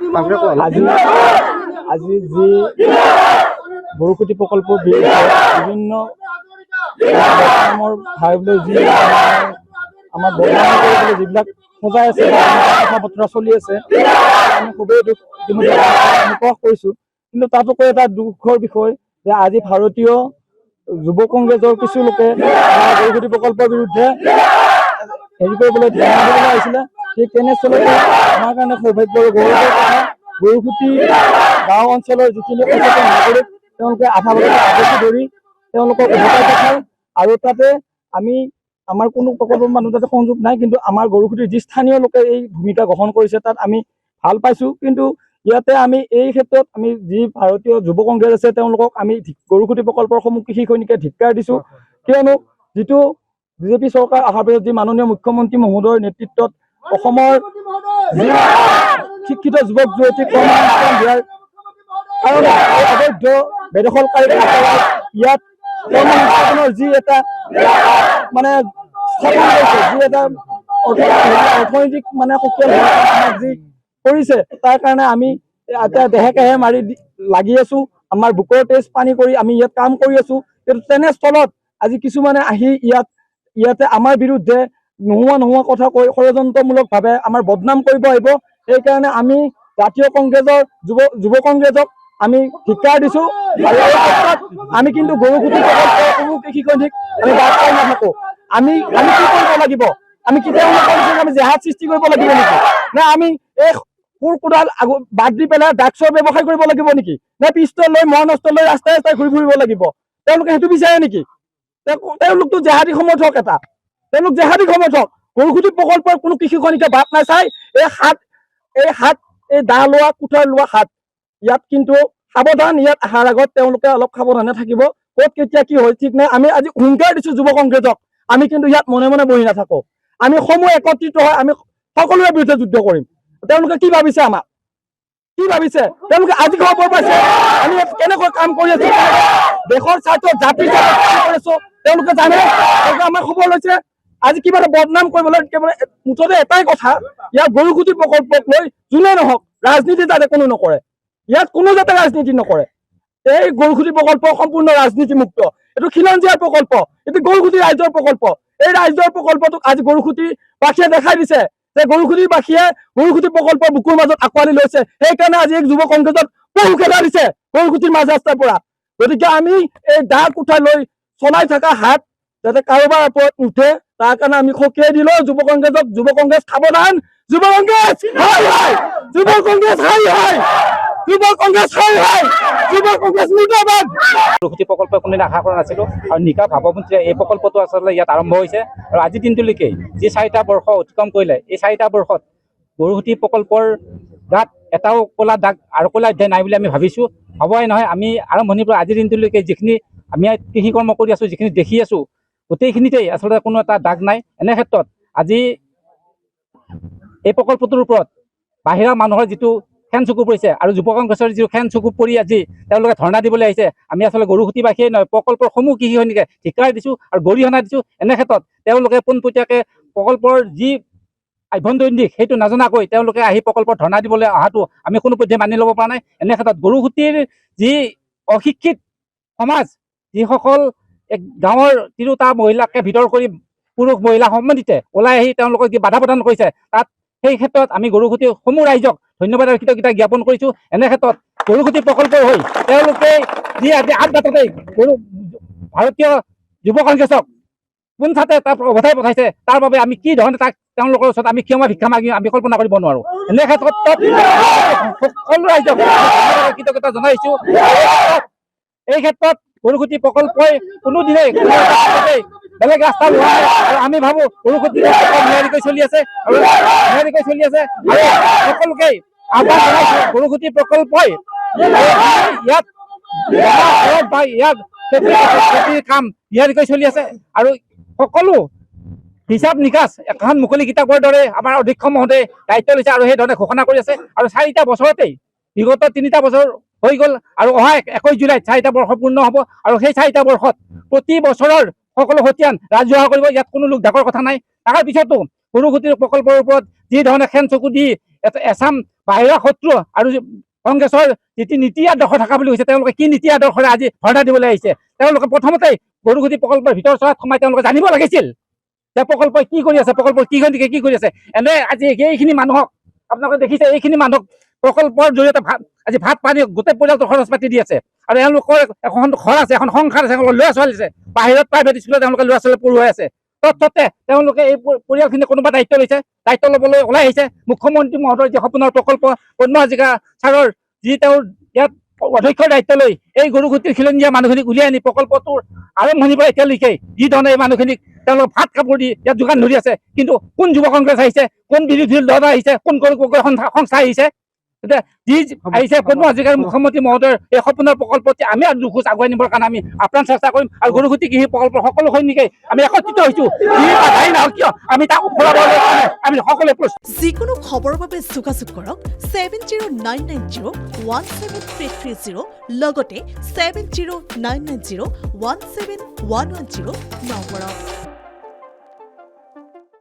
আজি আজি যি বৰষুতি প্ৰকল্পৰ বিৰুদ্ধে বিভিন্ন ভাবিবলৈ যি আমাৰ বদনাম কৰিবলৈ যিবিলাক সজাই আছে কথা বতৰা চলি আছে আমি খুবেই দুখ ইতিমধ্যে আমি প্ৰকাশ কৰিছোঁ। কিন্তু তাতোকৈ এটা দুখৰ বিষয় যে আজি ভাৰতীয় যুৱ কংগ্ৰেছৰ কিছু লোকে বৰষুতি প্ৰকল্পৰ বিৰুদ্ধে হেৰি কৰিবলৈ ধ্যান দিবলৈ আহিছিলে। ঠিক তেনেস্থলতে আমাৰ কাৰণে সৌভাগ্য আৰু গৌৰৱৰ কথা বৰষুতি গাঁও অঞ্চলৰ যিখিনি সচেতন নাগৰিক তেওঁলোকে আধা বজাত আগতে ধৰি তেওঁলোকক উভতাই পঠায় আৰু তাতে আমি আমাৰ কোনো প্ৰকল্পৰ মানুহ তাতে সংযোগ নাই, কিন্তু আমাৰ গৰুসুতিৰ যি স্থানীয় লোকে এই ভূমিকা গ্ৰহণ কৰিছে তাত আমি ভাল পাইছোঁ। কিন্তু ইয়াতে আমি এই ক্ষেত্ৰত আমি যি ভাৰতীয় যুৱ কংগ্ৰেছ আছে তেওঁলোকক আমি গৰুসুতি প্ৰকল্পৰ সমূহ কৃষি সৈনিকে ধিক্কাৰ দিছোঁ। কিয়নো যিটো বিজেপি চৰকাৰ অহাৰ পিছত যি মাননীয় মুখ্যমন্ত্ৰী মহোদয়ৰ নেতৃত্বত অসমৰ শিক্ষিত যুৱক যুৱতীক কৰ্মসংস্থাপন দিয়াৰ কাৰণে অবৈধ বেদখলকাৰী ইয়াত কৰ্মসংস্থাপনৰ যি এটা মানে স্থাপন কৰিছে, যি এটা অৰ্থনৈতিক মানে সক্ৰিয় যি কৰিছে তাৰ কাৰণে আমি এতিয়া দেহে কেহে মাৰি লাগি আছোঁ। আমাৰ বুকৰ তেজ পানী কৰি আমি ইয়াত কাম কৰি আছোঁ। কিন্তু তেনেস্থলত আজি কিছুমানে আহি ইয়াতে আমাৰ বিৰুদ্ধে নোহোৱা কথা কৈ ষড়যন্ত্ৰমূলকভাৱে আমাৰ বদনাম কৰিব আহিব। সেইকাৰণে আমি জাতীয় কংগ্ৰেছৰ যুৱ কংগ্ৰেছক আমি ধিক্কাৰ দিছোঁ আৰু এই ক্ষেত্ৰত আমি কিন্তু গৰুসুতি প্ৰকল্পৰ কোনো কৃষি সৈনিক আমি বাদ পাই নাথাকোঁ। আমি কি কৰিব লাগিব? আমি কি তেওঁলোকৰ আমি জেহাদ সৃষ্টি কৰিব লাগিব নেকি? নে আমি এই কোৰ কোদাল বাদ দি পেলাই ড্ৰাগছৰ ব্যৱসায় কৰিব লাগিব নেকি? নে পিষ্টল লৈ মৰণস্ত্ৰ লৈ ৰাস্তাই ৰাস্তাই ঘূৰি ফুৰিব লাগিব? তেওঁলোকে সেইটো বিচাৰে নেকি? তেওঁলোকতো জেহাদী সমৰ্থক এটা, তেওঁলোক জেহাদী সমৰ্থক। গৰুসুতি প্ৰকল্পৰ কোনো কৃষি সৈনিকে বাদ নাচায়। এই দা লোৱা কুঠাৰ লোৱা হাত ইয়াত কিন্তু সাৱধান, ইয়াত অহাৰ আগত তেওঁলোকে অলপ সাৱধানে থাকিব। ক'ত কেতিয়া কি হয় ঠিক নাই। আমি আজি হুংকাৰ দিছোঁ যুৱ কংগ্ৰেছক, আমি কিন্তু ইয়াত মনে মনে বহি নাথাকোঁ। আমি সমূহ একত্ৰিত হৈ আমি সকলোৰে বিৰুদ্ধে যুদ্ধ কৰিম। তেওঁলোকে কি ভাবিছে আমাক? কি ভাবিছে? তেওঁলোকে আজি খবৰ পাইছে আমি কেনেকৈ কাম কৰি আছোঁ, দেশৰ স্বাৰ্থত জাতিৰ স্বাৰ্থত কাম কৰি আছোঁ তেওঁলোকে জানে। আমাৰ খবৰ লৈছে আজি কিবা এটা বদনাম কৰিবলৈ কেৱল মুঠতে এটাই কথা, ইয়াত গৰুসুতি প্ৰকল্পক লৈ যোনে নহওক ৰাজনীতি যাতে কোনো নকৰে, ইয়াত কোনো যাতে ৰাজনীতি নকৰে। এই গৰুসুতি প্ৰকল্প সম্পূৰ্ণ ৰাজনীতিমুক্ত। এইটো খিলঞ্জীয়াৰ প্ৰকল্প, এইটো গৰুসুতি ৰাইজৰ প্ৰকল্প। এই ৰাইজৰ প্ৰকল্পটোক আজি গৰুসুতিবাসীয়ে দেখাই দিছে যে গৰুসুতিবাসীয়ে গৰুসুতি প্ৰকল্পৰ বুকুৰ মাজত আঁকোৱালি লৈছে। সেইকাৰণে আজি এক যুৱ কংগ্ৰেছত বহু খেদা দিছে গৰুসুতিৰ মাজ ৰাস্তাৰ পৰা। গতিকে আমি এই দা কুঠাৰ লৈ চলাই থকা হাত যাতে কাৰোবাৰ ওপৰত উঠে তাৰ কাৰণে আমি সকীয়াই দিলোঁ যুৱ কংগ্ৰেছক। যুৱ কংগ্ৰেছ সাৱধান, যুৱ কংগ্ৰেছ হাই হাই, যুৱ কংগ্ৰেছ হাই হাই, যুৱ কংগ্ৰেছ হাই হাই, যুৱ কংগ্ৰেছ মুৰ্দাবাদ। গৰুসুতি প্ৰকল্প কোনোদিন আশা কৰা নাছিলোঁ আৰু নিকা ভাৱমন্ত্ৰীয়ে এই প্ৰকল্পটো আচলতে ইয়াত আৰম্ভ হৈছে আৰু আজিৰ দিনটোলৈকে যি 4টা বৰ্ষ অতিক্ৰম কৰিলে এই 4টা বৰ্ষত গৰুসুতি প্ৰকল্পৰ গাত এটাও ক'লা দাগ আৰু ক'লা অধ্যায় নাই বুলি আমি ভাবিছোঁ। হ'বই নহয়, আমি আৰম্ভণিৰ পৰা আজিৰ দিনটোলৈকে যিখিনি আমি কৃষি কৰ্ম কৰি আছোঁ, যিখিনি দেখি আছোঁ গোটেইখিনিতেই আচলতে কোনো এটা দাগ নাই। এনে ক্ষেত্ৰত আজি এই প্ৰকল্পটোৰ ওপৰত বাহিৰা মানুহৰ যিটো খেন চকু পৰিছে আৰু যুৱ কংগ্ৰেছৰ যিটো খেন চকু পৰি আজি তেওঁলোকে ধৰ্ণা দিবলৈ আহিছে, আমি আচলতে গৰুসুতিবাসীয়ে নহয় প্ৰকল্পৰ সমূহ কৃষি সৈনিকে ধিক্কাৰ দিছোঁ আৰু গৰিহণা দিছোঁ। এনে ক্ষেত্ৰত তেওঁলোকে পোনপটীয়াকৈ প্ৰকল্পৰ যি আভ্যন্তৰীণ দিশ সেইটো নাজনাকৈ তেওঁলোকে আহি প্ৰকল্পৰ ধৰ্ণা দিবলৈ অহাটো আমি কোনোপধ্যে মানি ল'ব পৰা নাই। এনে ক্ষেত্ৰত গৰুসুতিৰ যি অশিক্ষিত সমাজ, যিসকল এক গাঁৱৰ তিৰোতা মহিলাকে ভিতৰ কৰি পুৰুষ মহিলা সম্বন্ধিতে ওলাই আহি তেওঁলোকক যি বাধা প্ৰদান কৰিছে তাত সেই ক্ষেত্ৰত আমি গৰুসুতি সমূহ ৰাইজক ধন্যবাদ আৰু কৃতজ্ঞতা জ্ঞাপন কৰিছোঁ। এনে ক্ষেত্ৰত গৰুসুতি প্ৰকল্পৰ হৈ তেওঁলোকে যি আজি আগবাটতেই ভাৰতীয় যুৱ কংগ্ৰেছক পোনচাতে তাত উভতাই পঠাইছে, তাৰ বাবে আমি কি ধৰণে তাক তেওঁলোকৰ ওচৰত আমি ক্ষমা ভিক্ষা মাগি আমি কল্পনা কৰিব নোৱাৰোঁ। এনে ক্ষেত্ৰত সকলো ৰাইজক কৃতজ্ঞতা জনাইছোঁ। এই ক্ষেত্ৰত গৰুসুতি প্ৰকল্পই কোনোদিনেই বেলেগ ৰাস্তা লোৱা নাই আৰু আমি ভাবোঁ গৰুসুতি নিয়াৰিকৈ চলি আছে আৰু নিয়াৰিকৈ চলি আছে আৰু সকলোকেই আহ্বান জনাইছোঁ গৰুসুতি প্ৰকল্পই ইয়াত বা ইয়াত খেতিৰ কাম নিয়াৰিকৈ চলি আছে আৰু সকলো হিচাপ নিকাচ এখন মুকলি কিতাপৰ দৰে আমাৰ অধ্যক্ষ মহোদয়ে দায়িত্ব লৈছে আৰু সেইধৰণে ঘোষণা কৰি আছে। আৰু 4টা বছৰতেই বিগত 3টা বছৰ হৈ গ'ল আৰু অহা 21 জুলাইত 4টা বৰ্ষ পূৰ্ণ হ'ব আৰু সেই 4টা বৰ্ষত প্ৰতি বছৰৰ সকলো খতিয়ান ৰাজহুৱা কৰিব। ইয়াত কোনো লোক ডাকৰ কথা নাই। তাৰ পিছতো গৰুসুতিৰ প্ৰকল্পৰ ওপৰত যি ধৰণে খেন চকু দি এটা এছাম বাহিৰা শত্ৰু আৰু কংগ্ৰেছৰ যিটো নীতি আদৰ্শ থকা বুলি কৈছে তেওঁলোকে কি নীতি আদৰ্শৰে আজি ধৰ্ণা দিবলৈ আহিছে তেওঁলোকে প্ৰথমতে গৰুসুতি প্ৰকল্পৰ ভিতৰ চোৱাত সোমাই তেওঁলোকে জানিব লাগিছিল যে প্ৰকল্পই কি কৰি আছে প্ৰকল্পৰ কি কৰি আছে এনে আজি এইখিনি মানুহক আপোনালোকে দেখিছে এইখিনি মানুহক প্ৰকল্পৰ জৰিয়তে আজি ভাত পানী গোটেই পৰিয়ালটো খৰচ পাতি দি আছে আৰু এওঁলোকৰ এখন ঘৰ আছে এখন সংসাৰ আছে তেওঁলোকৰ ল'ৰা ছোৱালী আছে বাহিৰত প্ৰাইভেট স্কুলত তেওঁলোকে ল'ৰা ছোৱালী পঢ়ুৱাই আছে তৎসত্ত্বে তেওঁলোকে এই পৰিয়ালখিনি কোনোবা দায়িত্ব লৈছে দায়িত্ব ল'বলৈ ওলাই আহিছে মুখ্যমন্ত্ৰী মহোদয়ৰ যি সপোনৰ প্ৰকল্প পদ্ম হাজৰিকা ছাৰৰ যি তেওঁৰ ইয়াত অধ্যক্ষৰ দায়িত্ব লৈ এই গৰুসুতিৰ খিলঞ্জীয়া মানুহখিনিক উলিয়াই আনি প্ৰকল্পটোৰ আৰম্ভণিৰ পৰা এতিয়ালৈকে যি ধৰণে এই মানুহখিনিক তেওঁলোক ভাত কাপোৰ দি ইয়াত যোগান ধৰি আছে কিন্তু কোন যুৱ কংগ্ৰেছ আহিছে কোন বিৰোধী দল আহিছে কোন সংস্থা আহিছে এতিয়া যি আহিছে পদ্ম হাজৰিকাৰ মুখ্যমন্ত্ৰী মহোদয়ৰ এই সপোনৰ প্ৰকল্পটি আমি আৰু দুখোজ আগুৱাই নিবৰ কাৰণে আমি আপ্ৰাণ চেষ্টা কৰিম আৰু গৰুসুতি কৃষি প্ৰকল্পৰ সকলো সৈনিকে আমি একত্ৰিত হৈছো কিয় আমি তাক আমি সকলোৱে প্ৰস্তুত যিকোনো খবৰৰ বাবে যোগাযোগ কৰক 7099017330 লগতে 7099017110 নম্বৰত।